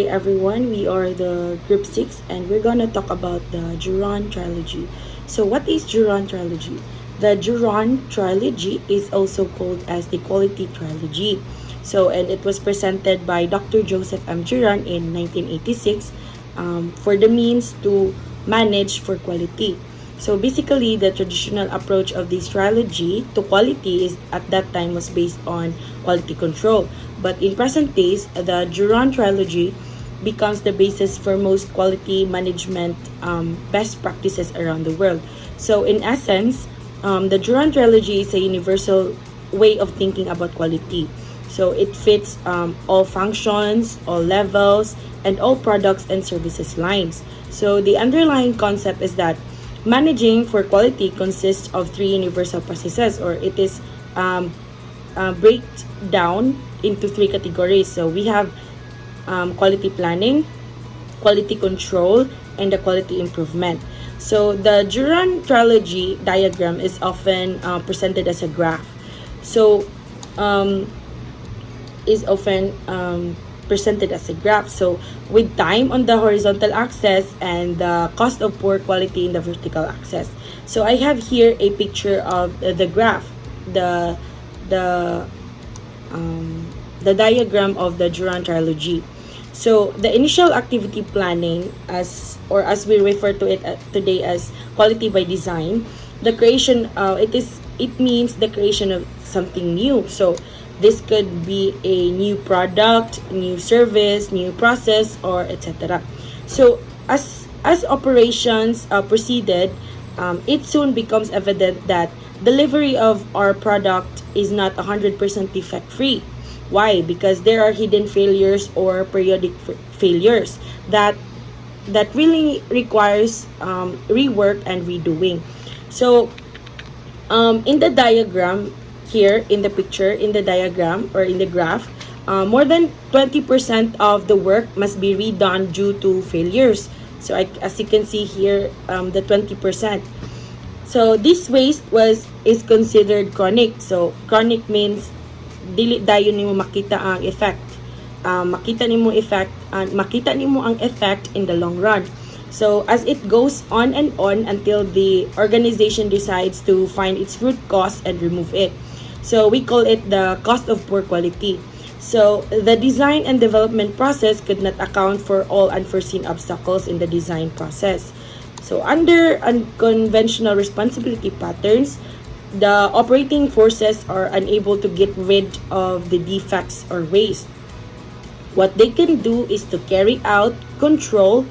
Hey everyone, we are the group 6 and we're gonna talk about the Juran Trilogy. So what is Juran Trilogy? The Juran Trilogy is also called as the Quality Trilogy. And it was presented by Dr. Joseph M. Juran in 1986 for the means to manage for quality. So basically, the traditional approach of this trilogy to quality is at that time was based on quality control. But in present days, the Juran trilogy becomes the basis for most quality management best practices around the world. So in essence, the Juran trilogy is a universal way of thinking about quality. So it fits all functions, all levels, and all products and services lines. So the underlying concept is that managing for quality consists of three universal processes, or it is break down into three categories. So we have quality planning, quality control, and the quality improvement. So the Juran trilogy diagram is often presented as a graph. So um, is often presented as a graph. So with time on the horizontal axis and the cost of poor quality in the vertical axis. So I have here a picture of the graph, the the the diagram of the Juran trilogy. So the initial activity planning, as we refer to it today as quality by design, the creation it means the creation of something new. So this could be a new product, new service, new process, or etc. So as operations proceeded, it soon becomes evident that delivery of our product is not 100% defect free. Why? Because there are hidden failures or periodic failures that really requires rework and redoing. So in the diagram here, in the picture, in the diagram or in the graph, more than 20% of the work must be redone due to failures. So as you can see here, the 20%. So this waste is considered chronic. So chronic means dili dayon nimo makita ang effect. Makita nimo ang effect in the long run. So as it goes on and on until the organization decides to find its root cause and remove it. So we call it the cost of poor quality. So the design and development process could not account for all unforeseen obstacles in the design process. So under unconventional responsibility patterns, the operating forces are unable to get rid of the defects or waste. What they can do is to carry out control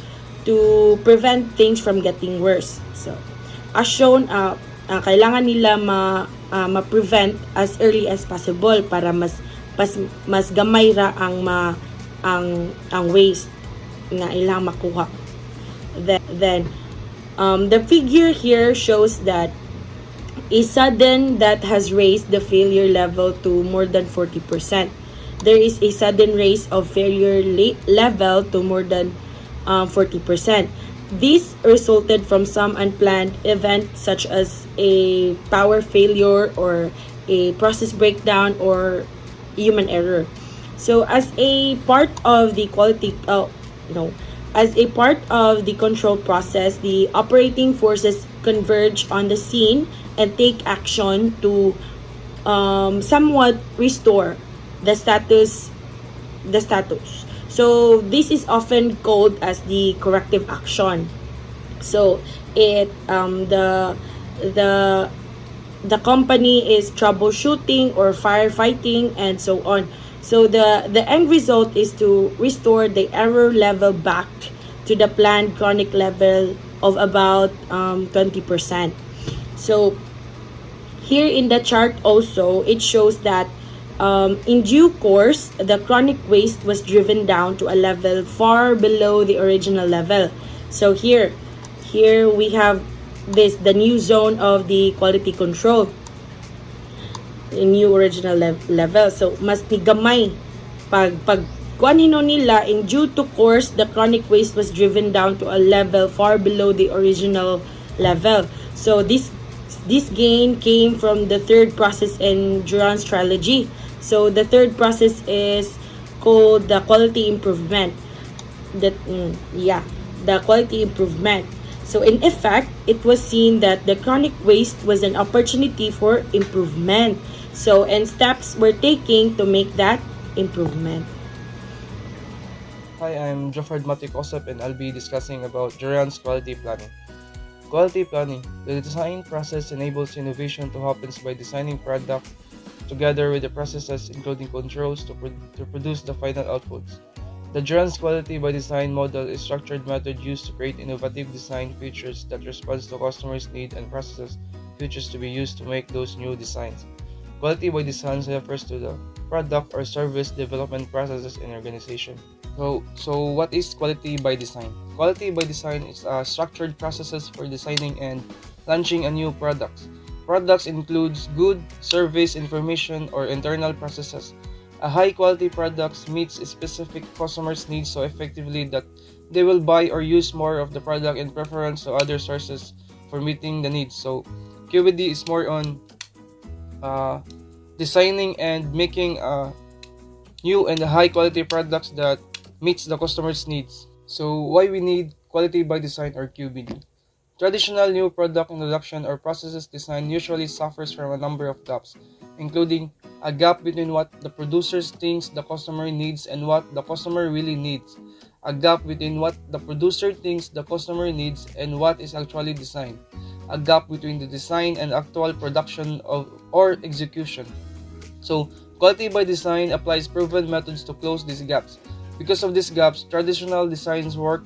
to prevent things from getting worse. So, as shown, kailangan nila ma-prevent as early as possible para mas gamay ra ang waste na ilang makuha. Then the figure here shows that a sudden that has raised the failure level to more than 40%. There is a sudden raise of failure level to more than 40%. This resulted from some unplanned event such as a power failure or a process breakdown or human error. So as a part of the as a part of the control process, the operating forces converge on the scene and take action to somewhat restore the status. So this is often called as the corrective action. So it the company is troubleshooting or firefighting and so on. So the end result is to restore the error level back to the planned chronic level of about 20%. So here in the chart also, it shows that in due course, the chronic waste was driven down to a level far below the original level. So here we have the new zone of the quality control, the new original level. So mas nigamay pag kuanino nila in due to course, the chronic waste was driven down to a level far below the original level. So this gain came from the third process in Juran's trilogy. So the third process is called the quality improvement. yeah, the quality improvement. So in effect, it was seen that the chronic waste was an opportunity for improvement. So and steps were taken to make that improvement. Hi, I'm Joffred Matikosep and I'll be discussing about Juran's quality planning. Quality planning. The design process enables innovation to happen by designing product together with the processes including controls to produce the final outputs. The Juran's quality by design model is structured method used to create innovative design features that responds to customers' need and processes features to be used to make those new designs. Quality by design refers to the product or service development processes in organization. So what is quality by design? Quality by design is structured processes for designing and launching a new product. Products includes good, service, information, or internal processes. A high quality product meets specific customers' needs so effectively that they will buy or use more of the product in preference to other sources for meeting the needs. So QBD is more on uh, designing and making new and high quality products that meets the customer's needs. So why we need quality by design or QBD? Traditional new product introduction or processes design usually suffers from a number of gaps, including a gap between what the producer thinks the customer needs and what the customer really needs, a gap between what the producer thinks the customer needs and what is actually designed, a gap between the design and actual production of or execution. So, quality by design applies proven methods to close these gaps. Because of these gaps, traditional design's work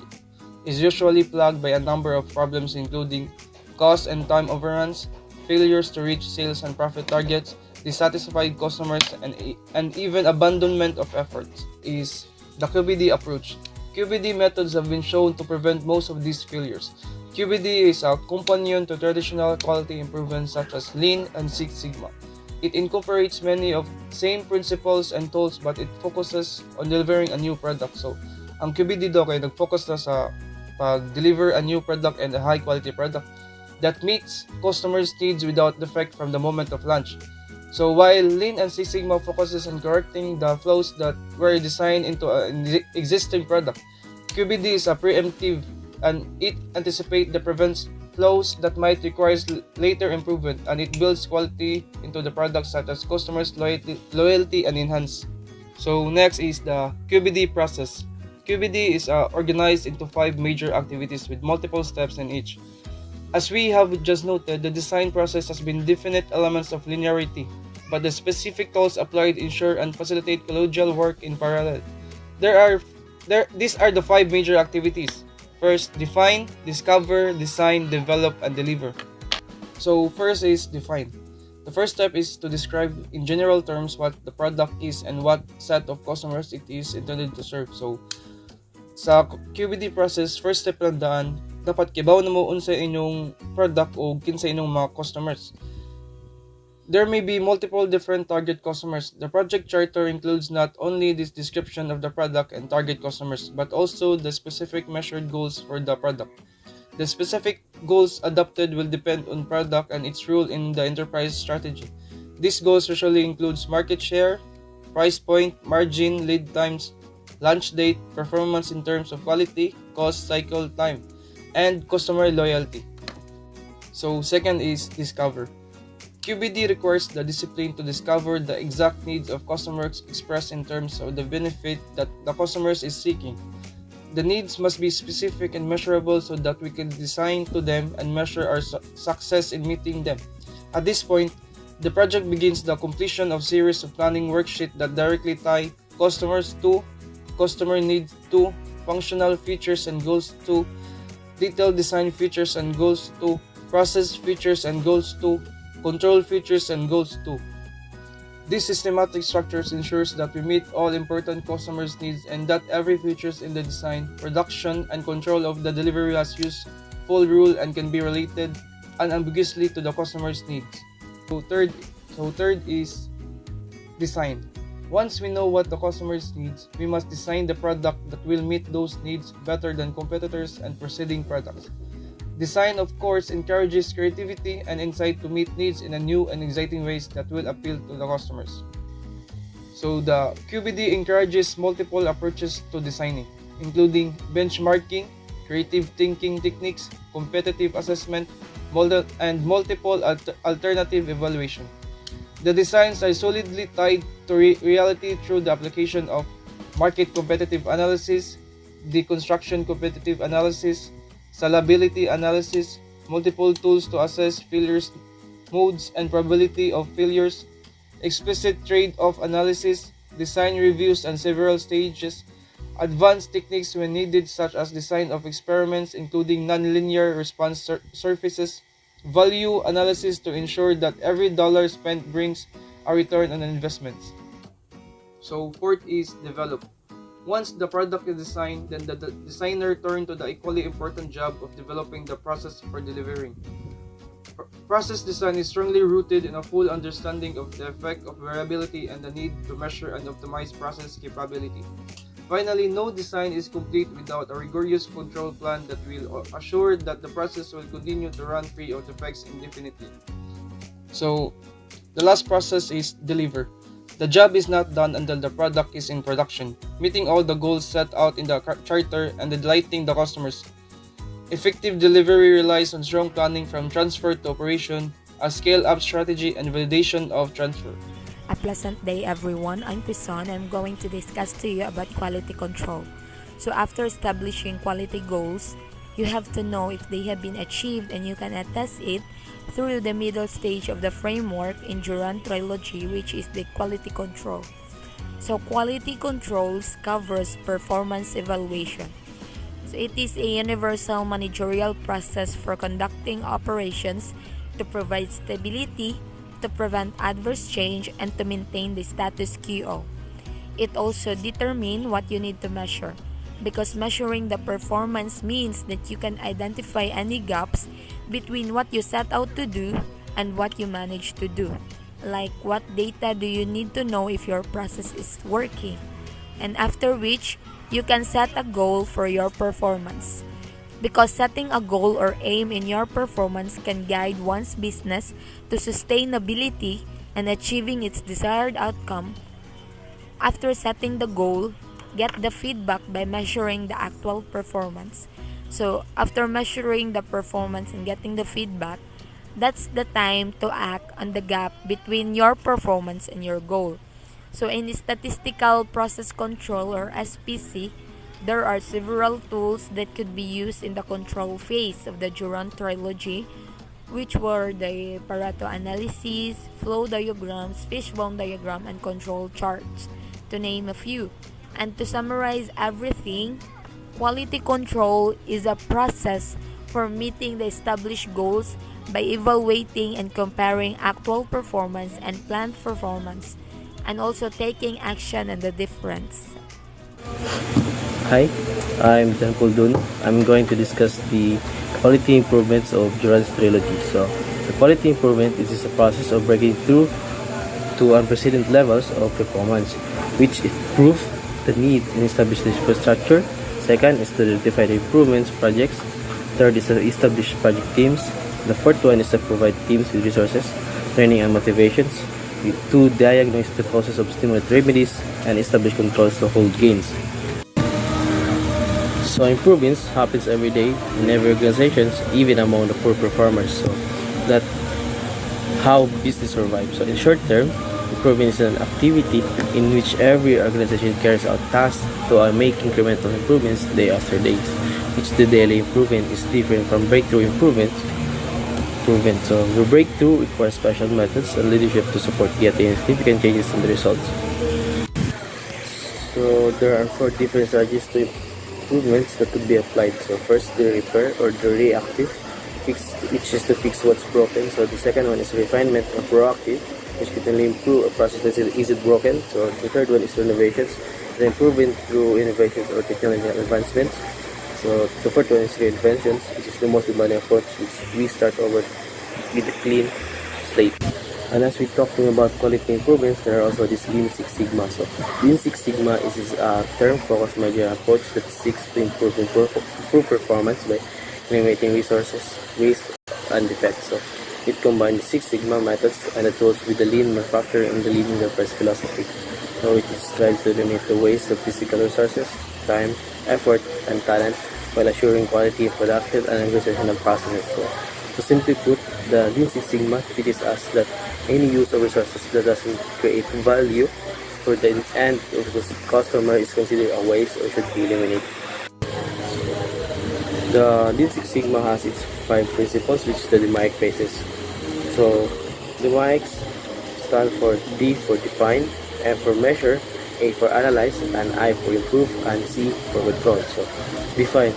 is usually plagued by a number of problems including cost and time overruns, failures to reach sales and profit targets, dissatisfied customers, and even abandonment of efforts. Is the QBD approach. QBD methods have been shown to prevent most of these failures. QBD is a companion to traditional quality improvements such as Lean and Six Sigma. It incorporates many of same principles and tools but it focuses on delivering a new product. So, ang QBD daw kay nag-focus na sa pag-deliver a new product and a high-quality product that meets customers' needs without defect from the moment of launch. So, while Lean and Six Sigma focuses on correcting the flaws that were designed into an existing product, QBD is a preemptive and it anticipates the prevents flows that might require later improvement and it builds quality into the product such as customers loyalty and enhance. So next is the QBD process. QBD is organized into 5 major activities with multiple steps in each. As we have just noted, the design process has been definite elements of linearity, but the specific tools applied ensure and facilitate collegial work in parallel. These are the 5 major activities. First, define, discover, design, develop, and deliver. So first is define. The first step is to describe in general terms what the product is and what set of customers it is intended to serve. So sa QBD process, first step lang daan, dapat kibaw na mo unsa inyong product o kinsa inyong mga customers. There may be multiple different target customers. The project charter includes not only this description of the product and target customers, but also the specific measured goals for the product. The specific goals adopted will depend on product and its role in the enterprise strategy. These goals usually includes market share, price point, margin, lead times, launch date, performance in terms of quality, cost, cycle time, and customer loyalty. So second is discover. QBD requires the discipline to discover the exact needs of customers expressed in terms of the benefit that the customers is seeking. The needs must be specific and measurable so that we can design to them and measure our success in meeting them. At this point, the project begins the completion of series of planning worksheets that directly tie customers to, customer needs to, functional features and goals to, detailed design features and goals to, process features and goals to, control features and goals too. This systematic structure ensures that we meet all important customers' needs and that every feature in the design, production, and control of the delivery has full rule and can be related unambiguously to the customer's needs. So third is design. Once we know what the customer's needs, we must design the product that will meet those needs better than competitors and preceding products. Design, of course, encourages creativity and insight to meet needs in a new and exciting ways that will appeal to the customers. So the QBD encourages multiple approaches to designing. including benchmarking, creative thinking techniques, competitive assessment, and multiple alternative evaluation. The designs are solidly tied to reality through the application of market competitive analysis, deconstruction competitive analysis, salability analysis, multiple tools to assess failures, modes and probability of failures, explicit trade-off analysis, design reviews and several stages, advanced techniques when needed such as design of experiments including nonlinear response surfaces, value analysis to ensure that every dollar spent brings a return on investments. So fourth is develop. Once the product is designed, then the designer turns to the equally important job of developing the process for delivering. Process design is strongly rooted in a full understanding of the effect of variability and the need to measure and optimize process capability. Finally, no design is complete without a rigorous control plan that will assure that the process will continue to run free of defects indefinitely. So, the last process is deliver. The job is not done until the product is in production, meeting all the goals set out in the charter and delighting the customers. Effective delivery relies on strong planning from transfer to operation, a scale-up strategy, and validation of transfer. A pleasant day, everyone. I'm Krison. I'm going to discuss to you about quality control. So after establishing quality goals, you have to know if they have been achieved, and you can attest it through the middle stage of the framework in Juran Trilogy, which is the quality control. So quality controls covers performance evaluation. So it is a universal managerial process for conducting operations to provide stability, to prevent adverse change, and to maintain the status quo. It also determines what you need to measure, because measuring the performance means that you can identify any gaps between what you set out to do and what you manage to do. Like, what data do you need to know if your process is working? And after which, you can set a goal for your performance. Because setting a goal or aim in your performance can guide one's business to sustainability and achieving its desired outcome. After setting the goal, get the feedback by measuring the actual performance. So, after measuring the performance and getting the feedback, that's the time to act on the gap between your performance and your goal. So, in statistical process control or SPC, there are several tools that could be used in the control phase of the Juran Trilogy, which were the Pareto analysis, flow diagrams, fishbone diagram, and control charts, to name a few. And to summarize everything, quality control is a process for meeting the established goals by evaluating and comparing actual performance and planned performance, and also taking action on the difference. Hi, I'm Jan Dun. I'm going to discuss the quality improvements of Juran's Trilogy. So, the quality improvement is a process of breaking through to unprecedented levels of performance, which improve the needs and establish the infrastructure. Second is to identify the improvements projects. Third is to establish project teams. The fourth one is to provide teams with resources, training, and motivations. To diagnose the causes of stimulant remedies and establish controls to hold gains. So improvements happens every day in every organization, even among the poor performers. So that how business survives. So in short term, improvement is an activity in which every organization carries out tasks to make incremental improvements day after day. Which the daily improvement is different from breakthrough improvement. So the breakthrough requires special methods and leadership to support getting significant changes in the results. So there are 4 different strategies to improvements that could be applied. So first, the repair or the reactive, which is to fix what's broken. So the second one is refinement or proactive, which can only improve a process that is broken. So the third one is renovations, the improvement through innovations or technological advancements. So the fourth one is reinventions, which is the most demanding approach, which we start over with a clean slate. And as we're talking about quality improvements, there are also this Lean Six Sigma. So Lean Six Sigma is a term-focused managerial approach that seeks to improve performance by eliminating resources, waste, and defects. So it combines Six Sigma methods and the tools with the lean manufacturing and the lean enterprise philosophy. So it strives to eliminate the waste of physical resources, time, effort, and talent while assuring quality of production and organization of processes. So, to simply put, the Lean Six Sigma teaches us that any use of resources that doesn't create value for the end of the customer is considered a waste or should be eliminated. The Lean Six Sigma has its 5 principles, which the DMAIC bases. So, DMAICs stand for D for define, M for measure, A for analyze, and I for improve, and C for control. So, define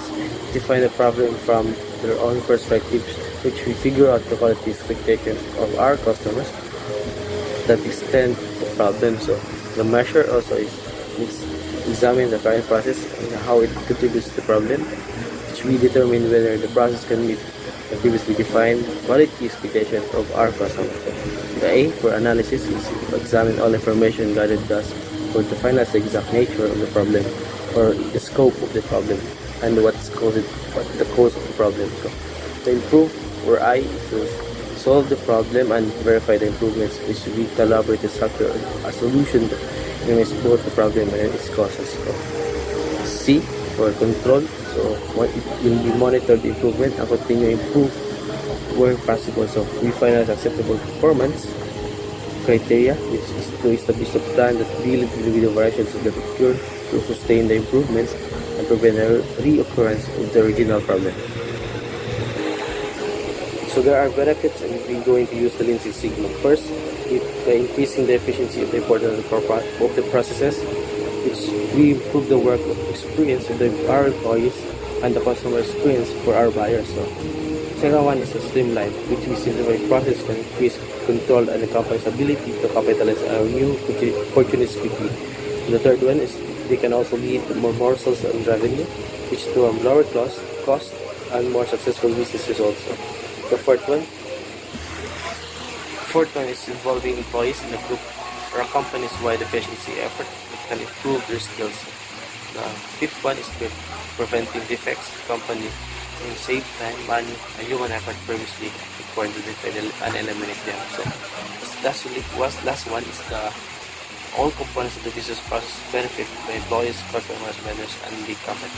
the problem from their own perspectives, which we figure out the quality expectation of our customers that extend the problem. So, the measure also is examine the current process and how it contributes to the problem, which we determine whether the process can meet the previously defined quality expectation of our customers. The A for analysis is to examine all information gathered thus for to find out the exact nature of the problem or the scope of the problem and what the cause of the problem. So, to improve, or I, is to solve the problem and verify the improvements, which we collaborate to structure a solution that minimize both the problem and its causes. So, C for control. So, it will be monitor the improvement and continue to improve where possible. So, we finalize acceptable performance criteria, which is to establish a plan that deals with the variations of the occur to sustain the improvements and prevent a reoccurrence of the original problem. So there are benefits if we're going to use the Lean Six Sigma. First, by increasing the efficiency of the importance of the processes, which we improve the work experience of our employees and the customer experience for our buyers. So, second one is a streamline, which we simplify process can increase control and the company's ability to capitalize on new opportunities quickly. And the third one is they can also lead to more sales and revenue, which to lower cost and more successful business results. So, the fourth one is involving employees in a group or a company's wide efficiency effort that can improve their skills. The fifth one is preventing defects. Company can save time, money, and human effort previously required to defend and eliminate them. So, last one is the all components of the business process benefit by employees, customers, vendors, and big company.